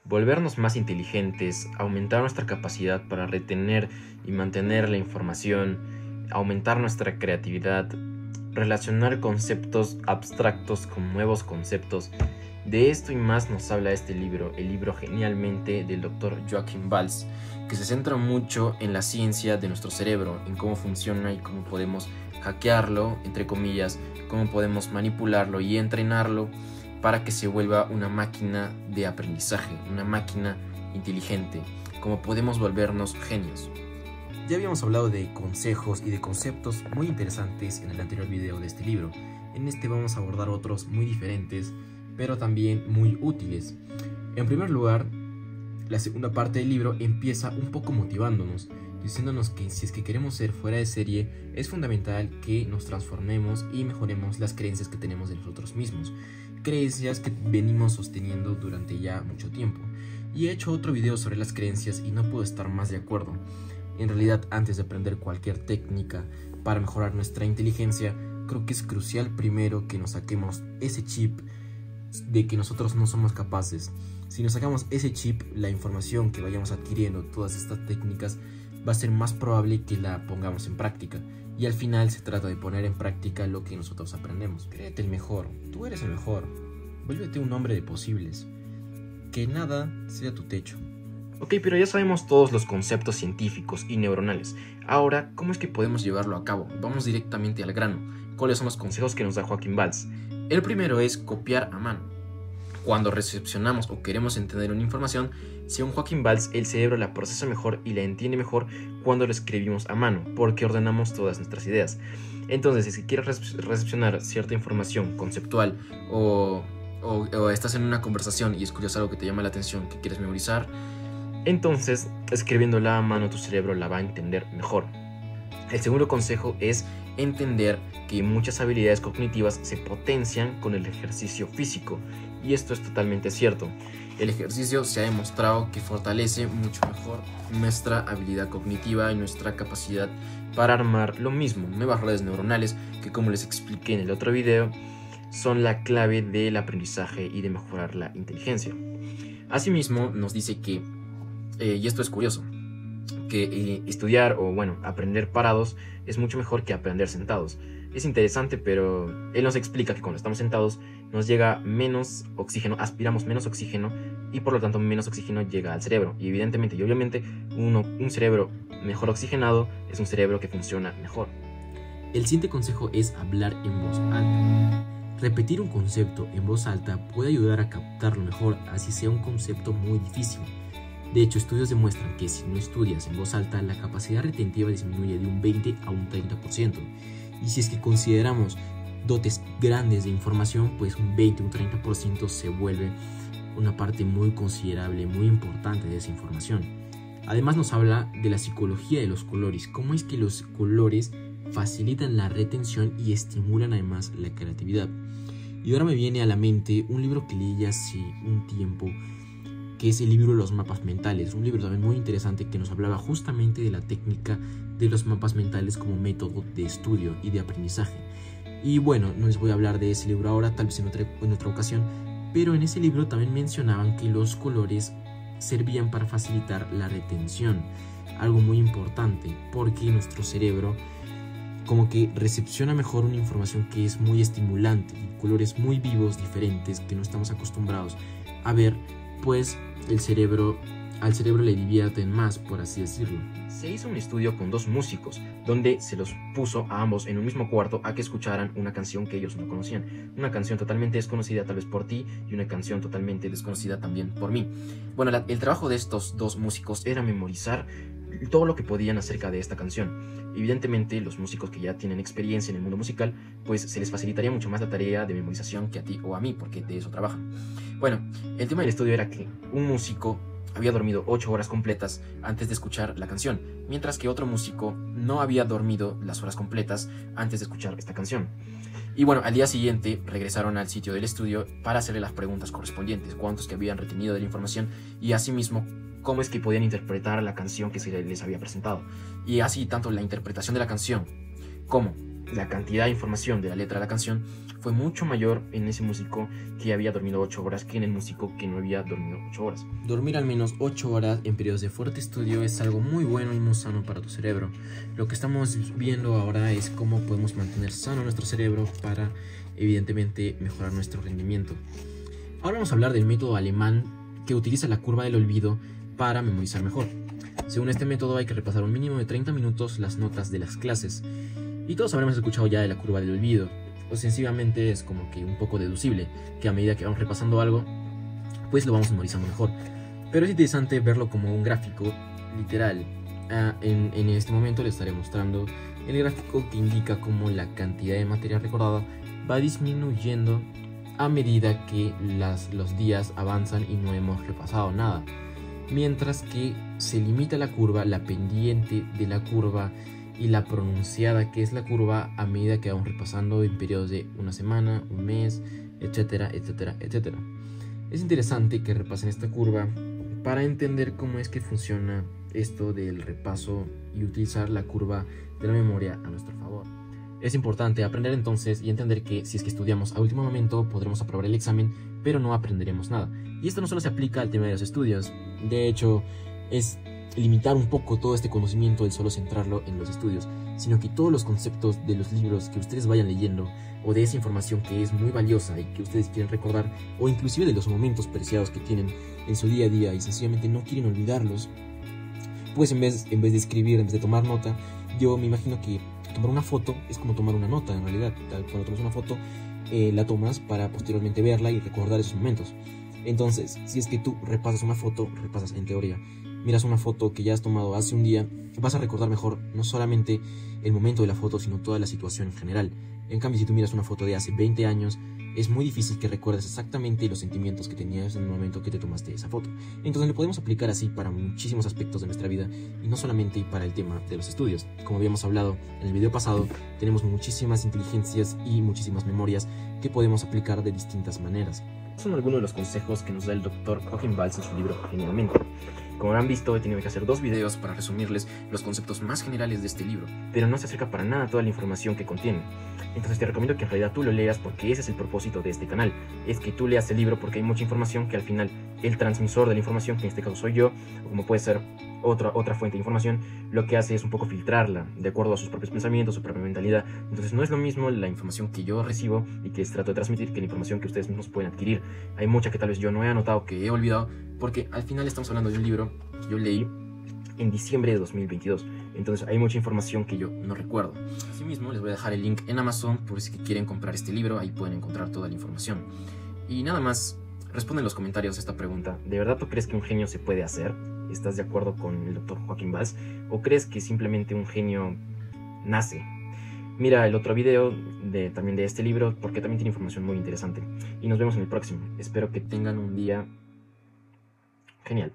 volvernos más inteligentes, aumentar nuestra capacidad para retener y mantener la información, aumentar nuestra creatividad, relacionar conceptos abstractos con nuevos conceptos. De esto y más nos habla este libro, el libro Genialmente del Dr. Joachim Balz, que se centra mucho en la ciencia de nuestro cerebro, en cómo funciona y cómo podemos hackearlo, entre comillas, cómo podemos manipularlo y entrenarlo para que se vuelva una máquina de aprendizaje, una máquina inteligente, cómo podemos volvernos genios. Ya habíamos hablado de consejos y de conceptos muy interesantes en el anterior video de este libro. En este vamos a abordar otros muy diferentes, pero también muy útiles. En primer lugar, la segunda parte del libro empieza un poco motivándonos, diciéndonos que si es que queremos ser fuera de serie, es fundamental que nos transformemos y mejoremos las creencias que tenemos de nosotros mismos, creencias que venimos sosteniendo durante ya mucho tiempo. Y he hecho otro video sobre las creencias y no puedo estar más de acuerdo. En realidad, antes de aprender cualquier técnica para mejorar nuestra inteligencia, creo que es crucial primero que nos saquemos ese chip de que nosotros no somos capaces. Si nos sacamos ese chip, la información que vayamos adquiriendo, todas estas técnicas, va a ser más probable que la pongamos en práctica. Y al final se trata de poner en práctica lo que nosotros aprendemos. Créete el mejor, tú eres el mejor. Vuélvete un hombre de posibles. Que nada sea tu techo. Ok, pero ya sabemos todos los conceptos científicos y neuronales. Ahora, ¿cómo es que podemos llevarlo a cabo? Vamos directamente al grano. ¿Cuáles son los consejos que nos da Joachim Balz? El primero es copiar a mano. Cuando recepcionamos o queremos entender una información, según Joachim Balz, el cerebro la procesa mejor y la entiende mejor cuando la escribimos a mano, porque ordenamos todas nuestras ideas. Entonces, si quieres recepcionar cierta información conceptual o estás en una conversación y escuchas algo que te llama la atención, que quieres memorizar, entonces, escribiéndola a mano, tu cerebro la va a entender mejor. El segundo consejo es entender que muchas habilidades cognitivas se potencian con el ejercicio físico, y esto es totalmente cierto. El ejercicio se ha demostrado que fortalece mucho mejor nuestra habilidad cognitiva y nuestra capacidad para armar lo mismo, nuevas redes neuronales que, como les expliqué en el otro video, son la clave del aprendizaje y de mejorar la inteligencia. Asimismo, nos dice que y esto es curioso, que estudiar o aprender parados es mucho mejor que aprender sentados. Es interesante, pero él nos explica que cuando estamos sentados nos llega menos oxígeno, aspiramos menos oxígeno y por lo tanto menos oxígeno llega al cerebro. Y evidentemente y obviamente un cerebro mejor oxigenado es un cerebro que funciona mejor. El siguiente consejo es hablar en voz alta. Repetir un concepto en voz alta puede ayudar a captarlo mejor, así sea un concepto muy difícil. De hecho, estudios demuestran que si no estudias en voz alta, la capacidad retentiva disminuye de un 20 a un 30%. Y si es que consideramos dotes grandes de información, pues un 20 o un 30% se vuelve una parte muy considerable, muy importante de esa información. Además nos habla de la psicología de los colores, cómo es que los colores facilitan la retención y estimulan además la creatividad. Y ahora me viene a la mente un libro que leí hace un tiempo, que es el libro de los mapas mentales, un libro también muy interesante que nos hablaba justamente de la técnica de los mapas mentales como método de estudio y de aprendizaje. Y bueno, no les voy a hablar de ese libro ahora, tal vez en otra ocasión, pero en ese libro también mencionaban que los colores servían para facilitar la retención, algo muy importante, porque nuestro cerebro como que recepciona mejor una información que es muy estimulante, colores muy vivos, diferentes, que no estamos acostumbrados a ver, pues al cerebro le divierten más, por así decirlo. Se hizo un estudio con 2 músicos, donde se los puso a ambos en un mismo cuarto a que escucharan una canción que ellos no conocían. Una canción totalmente desconocida tal vez por ti y una canción totalmente desconocida también por mí. Bueno, el trabajo de estos 2 músicos era memorizar todo lo que podían acerca de esta canción. Evidentemente, los músicos que ya tienen experiencia en el mundo musical, pues se les facilitaría mucho más la tarea de memorización que a ti o a mí, porque de eso trabajan. Bueno, el tema del estudio era que un músico había dormido 8 horas completas antes de escuchar la canción, mientras que otro músico no había dormido las horas completas antes de escuchar esta canción. Y bueno, al día siguiente regresaron al sitio del estudio para hacerle las preguntas correspondientes, cuántos que habían retenido de la información y asimismo cómo es que podían interpretar la canción que se les había presentado. Y así tanto la interpretación de la canción como la cantidad de información de la letra de la canción fue mucho mayor en ese músico que había dormido 8 horas que en el músico que no había dormido 8 horas. Dormir al menos 8 horas en periodos de fuerte estudio es algo muy bueno y muy sano para tu cerebro. Lo que estamos viendo ahora es cómo podemos mantener sano nuestro cerebro para, evidentemente, mejorar nuestro rendimiento. Ahora vamos a hablar del método alemán que utiliza la curva del olvido para memorizar mejor. Según este método hay que repasar un mínimo de 30 minutos las notas de las clases. Y todos habremos escuchado ya de la curva del olvido. O sencillamente es como que un poco deducible, que a medida que vamos repasando algo, pues lo vamos memorizando mejor. Pero es interesante verlo como un gráfico literal. En este momento les estaré mostrando el gráfico que indica cómo la cantidad de materia recordada va disminuyendo a medida que los días avanzan y no hemos repasado nada. Mientras que se limita la curva, la pendiente de la curva y la pronunciada que es la curva a medida que vamos repasando en periodos de una semana, un mes, etcétera, etcétera, etcétera. Es interesante que repasen esta curva para entender cómo es que funciona esto del repaso y utilizar la curva de la memoria a nuestro favor. Es importante aprender entonces y entender que si es que estudiamos a último momento podremos aprobar el examen, pero no aprenderemos nada. Y esto no solo se aplica al tema de los estudios, de hecho es limitar un poco todo este conocimiento el solo centrarlo en los estudios, sino que todos los conceptos de los libros que ustedes vayan leyendo o de esa información que es muy valiosa y que ustedes quieren recordar, o inclusive de los momentos preciados que tienen en su día a día y sencillamente no quieren olvidarlos, pues en vez de escribir, en vez de tomar nota, yo me imagino que tomar una foto es como tomar una nota en realidad. Cuando tomas una foto la tomas para posteriormente verla y recordar esos momentos. Entonces, si es que tú repasas una foto, repasas en teoría, miras una foto que ya has tomado hace un día, vas a recordar mejor no solamente el momento de la foto, sino toda la situación en general. En cambio, si tú miras una foto de hace 20 años, es muy difícil que recuerdes exactamente los sentimientos que tenías en el momento que te tomaste esa foto. Entonces lo podemos aplicar así para muchísimos aspectos de nuestra vida y no solamente para el tema de los estudios. Como habíamos hablado en el video pasado, tenemos muchísimas inteligencias y muchísimas memorias que podemos aplicar de distintas maneras. Son algunos de los consejos que nos da el Dr. Joachim Balz en su libro Genialmente. Como habrán visto, he tenido que hacer 2 videos para resumirles los conceptos más generales de este libro, pero no se acerca para nada a toda la información que contiene. Entonces te recomiendo que en realidad tú lo leas porque ese es el propósito de este canal. Es que tú leas el libro porque hay mucha información que al final el transmisor de la información, que en este caso soy yo, o como puede ser otra fuente de información, lo que hace es un poco filtrarla de acuerdo a sus propios pensamientos, su propia mentalidad. Entonces no es lo mismo la información que yo recibo y que les trato de transmitir que la información que ustedes mismos pueden adquirir. Hay mucha que tal vez yo no he anotado, que he olvidado, porque al final estamos hablando de un libro que yo leí en diciembre de 2022. Entonces hay mucha información que yo no recuerdo. Asimismo, les voy a dejar el link en Amazon por si quieren comprar este libro. Ahí pueden encontrar toda la información. Y nada más, responde en los comentarios esta pregunta. ¿De verdad tú crees que un genio se puede hacer? ¿Estás de acuerdo con el Dr. Joachim Balz? ¿O crees que simplemente un genio nace? Mira el otro video también de este libro porque también tiene información muy interesante. Y nos vemos en el próximo. Espero que tengan un día genial.